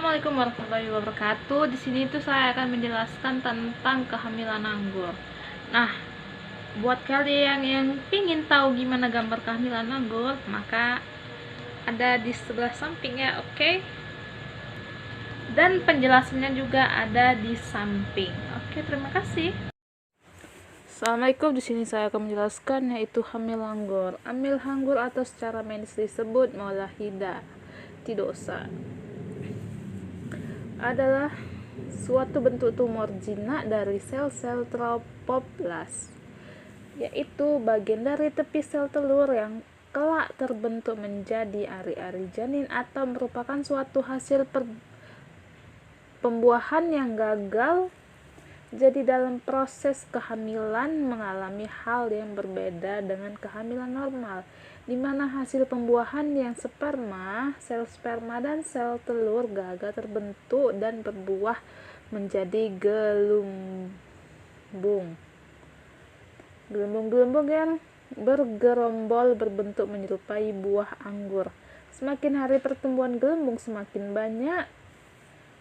Assalamualaikum warahmatullahi wabarakatuh. Di sini tuh saya akan menjelaskan tentang kehamilan anggur. Nah, buat kalian yang pingin tahu gimana gambar kehamilan anggur, maka ada di sebelah samping ya, oke? Dan penjelasannya juga ada di samping. Oke, terima kasih. Assalamualaikum, di sini saya akan menjelaskan yaitu hamil anggur. Hamil anggur atau secara medis disebut molahida tidosa adalah suatu bentuk tumor jinak dari sel-sel tropoplas, yaitu bagian dari tepi sel telur yang kelak terbentuk menjadi ari-ari janin atau merupakan suatu hasil pembuahan yang gagal. Jadi dalam proses kehamilan mengalami hal yang berbeda dengan kehamilan normal, di mana hasil pembuahan yang sperma, sel sperma dan sel telur gagal terbentuk dan berbuah menjadi gelembung. Gelembung-gelembung yang bergerombol berbentuk menyerupai buah anggur. Semakin hari pertumbuhan gelembung semakin banyak,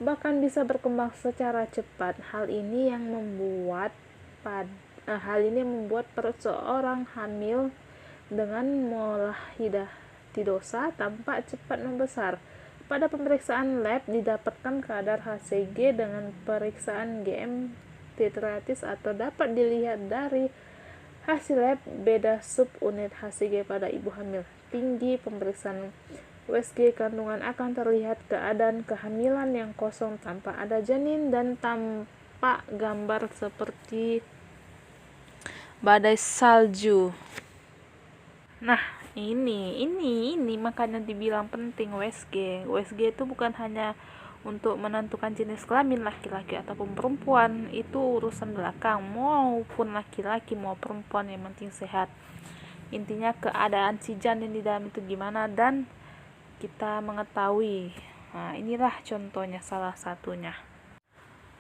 bahkan bisa berkembang secara cepat. Hal ini membuat perut seorang hamil dengan molahida tidosa tampak cepat membesar. Pada pemeriksaan lab didapatkan kadar HCG dengan periksaan GM tetratis atau dapat dilihat dari hasil lab beda subunit HCG pada ibu hamil. Tinggi pemeriksaan USG kandungan akan terlihat keadaan kehamilan yang kosong tanpa ada janin dan tampak gambar seperti badai salju. Nah, ini makanya dibilang penting USG. USG itu bukan hanya untuk menentukan jenis kelamin laki-laki ataupun perempuan, itu urusan belakang. Maupun laki-laki mau perempuan, yang penting sehat. Intinya keadaan si janin di dalam itu gimana dan kita mengetahui. Nah, inilah contohnya salah satunya.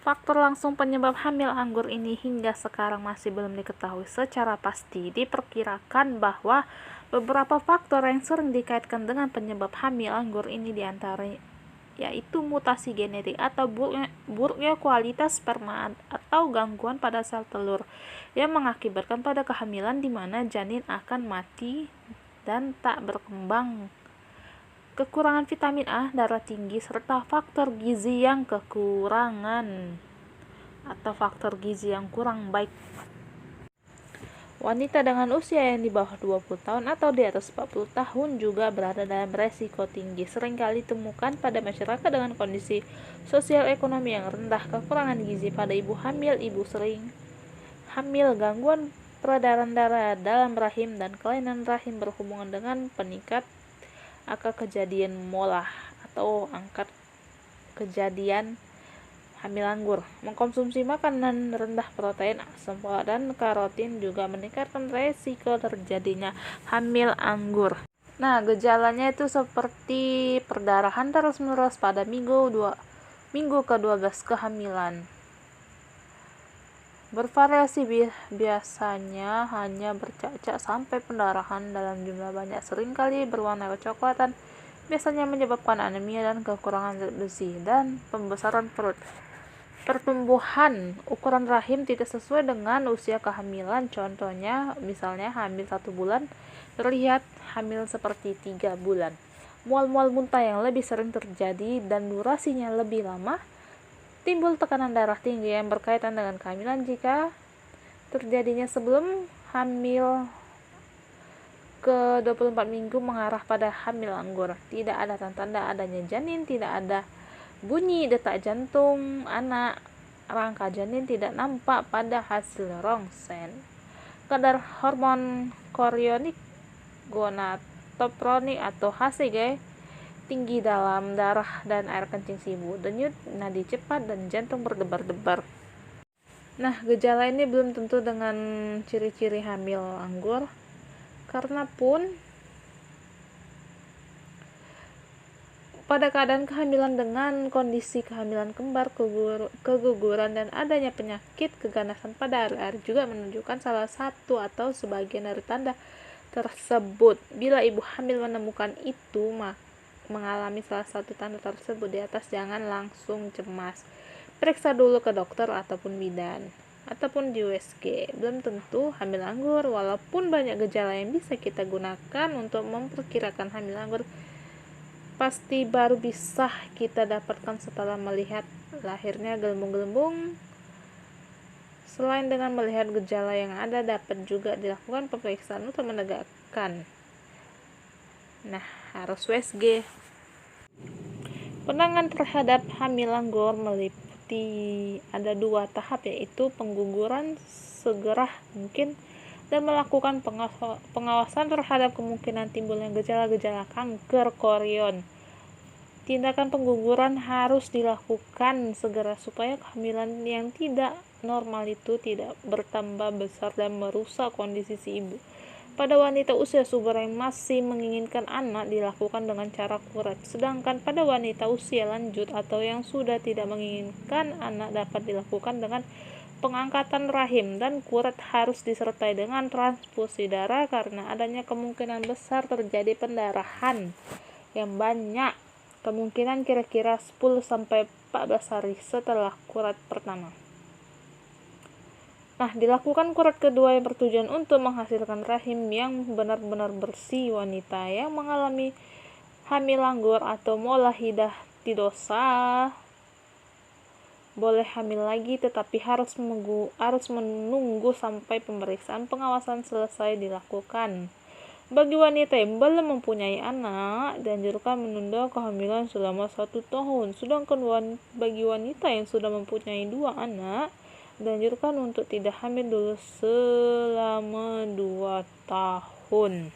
Faktor langsung penyebab hamil anggur ini hingga sekarang masih belum diketahui secara pasti. Diperkirakan bahwa beberapa faktor yang sering dikaitkan dengan penyebab hamil anggur ini diantaranya yaitu mutasi genetik atau buruknya kualitas sperma atau gangguan pada sel telur yang mengakibatkan pada kehamilan di mana janin akan mati dan tak berkembang. Kekurangan vitamin A, darah tinggi, serta faktor gizi yang kekurangan atau faktor gizi yang kurang baik. Wanita dengan usia yang di bawah 20 tahun atau di atas 40 tahun juga berada dalam resiko tinggi. Seringkali ditemukan pada masyarakat dengan kondisi sosial ekonomi yang rendah, kekurangan gizi pada ibu hamil, ibu sering hamil, gangguan peredaran darah dalam rahim, dan kelainan rahim berhubungan dengan peningkat angka kejadian molah atau angka kejadian hamil anggur. Mengkonsumsi makanan rendah protein, asam folat, dan karotin juga meningkatkan resiko terjadinya hamil anggur. Nah, gejalanya itu seperti perdarahan terus-menerus pada minggu ke-12 kehamilan. Bervariasi, biasanya hanya bercak-cak sampai pendarahan dalam jumlah banyak, seringkali berwarna kecoklatan, biasanya menyebabkan anemia dan kekurangan zat besi, dan pembesaran perut. Pertumbuhan ukuran rahim tidak sesuai dengan usia kehamilan, contohnya misalnya hamil 1 bulan terlihat hamil seperti 3 bulan. Mual-mual muntah yang lebih sering terjadi dan durasinya lebih lama. Timbul tekanan darah tinggi yang berkaitan dengan kehamilan jika terjadinya sebelum hamil ke 24 minggu mengarah pada hamil anggur. Tidak ada tanda-tanda adanya janin, tidak ada bunyi detak jantung anak, rangka janin tidak nampak pada hasil rongsen. Kadar hormon korionik, gonatotronik atau HCG tinggi dalam darah dan air kencing si ibu, denyut nadi cepat dan jantung berdebar-debar. Nah, gejala ini belum tentu dengan ciri-ciri hamil anggur, karena pun pada keadaan kehamilan dengan kondisi kehamilan kembar, keguguran, dan adanya penyakit keganasan pada ari-ari juga menunjukkan salah satu atau sebagian dari tanda tersebut. Bila ibu hamil menemukan itu, mengalami salah satu tanda tersebut di atas, jangan langsung cemas. Periksa dulu ke dokter ataupun bidan ataupun di USG. Belum tentu hamil anggur, walaupun banyak gejala yang bisa kita gunakan untuk memperkirakan hamil anggur, pasti baru bisa kita dapatkan setelah melihat lahirnya gelembung-gelembung. Selain dengan melihat gejala yang ada, dapat juga dilakukan pemeriksaan untuk menegakkan. Nah, harus USG. Penanganan terhadap hamil anggur meliputi ada 2 tahap, yaitu pengguguran segera mungkin dan melakukan pengawasan terhadap kemungkinan timbulnya gejala-gejala kanker korion. Tindakan pengguguran harus dilakukan segera supaya kehamilan yang tidak normal itu tidak bertambah besar dan merusak kondisi si ibu. Pada wanita usia subur yang masih menginginkan anak dilakukan dengan cara kuret, sedangkan pada wanita usia lanjut atau yang sudah tidak menginginkan anak dapat dilakukan dengan pengangkatan rahim, dan kuret harus disertai dengan transfusi darah karena adanya kemungkinan besar terjadi pendarahan yang banyak. Kemungkinan kira-kira 10-14 hari setelah kuret pertama. Nah, dilakukan kuret kedua yang bertujuan untuk menghasilkan rahim yang benar-benar bersih. Wanita yang mengalami hamil anggur atau molahidatidosa boleh hamil lagi, tetapi harus menunggu sampai pemeriksaan pengawasan selesai dilakukan. Bagi wanita yang belum mempunyai anak, dianjurkan menunda kehamilan selama 1 tahun. Sedangkan bagi wanita yang sudah mempunyai 2 anak, dianjurkan untuk tidak hamil dulu selama 2 tahun.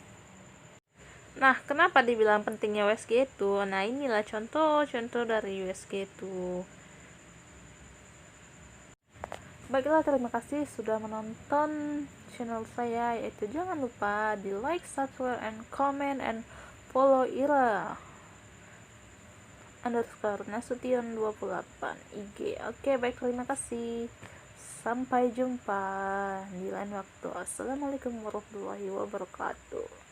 Nah, kenapa dibilang pentingnya USG itu? Nah, inilah contoh-contoh dari USG itu. Baiklah, terima kasih sudah menonton channel saya, yaitu jangan lupa di like, subscribe, and comment, and follow Ira _Nasution28 IG. Oke, baik, terima kasih. Sampai jumpa di lain waktu. Assalamualaikum warahmatullahi wabarakatuh.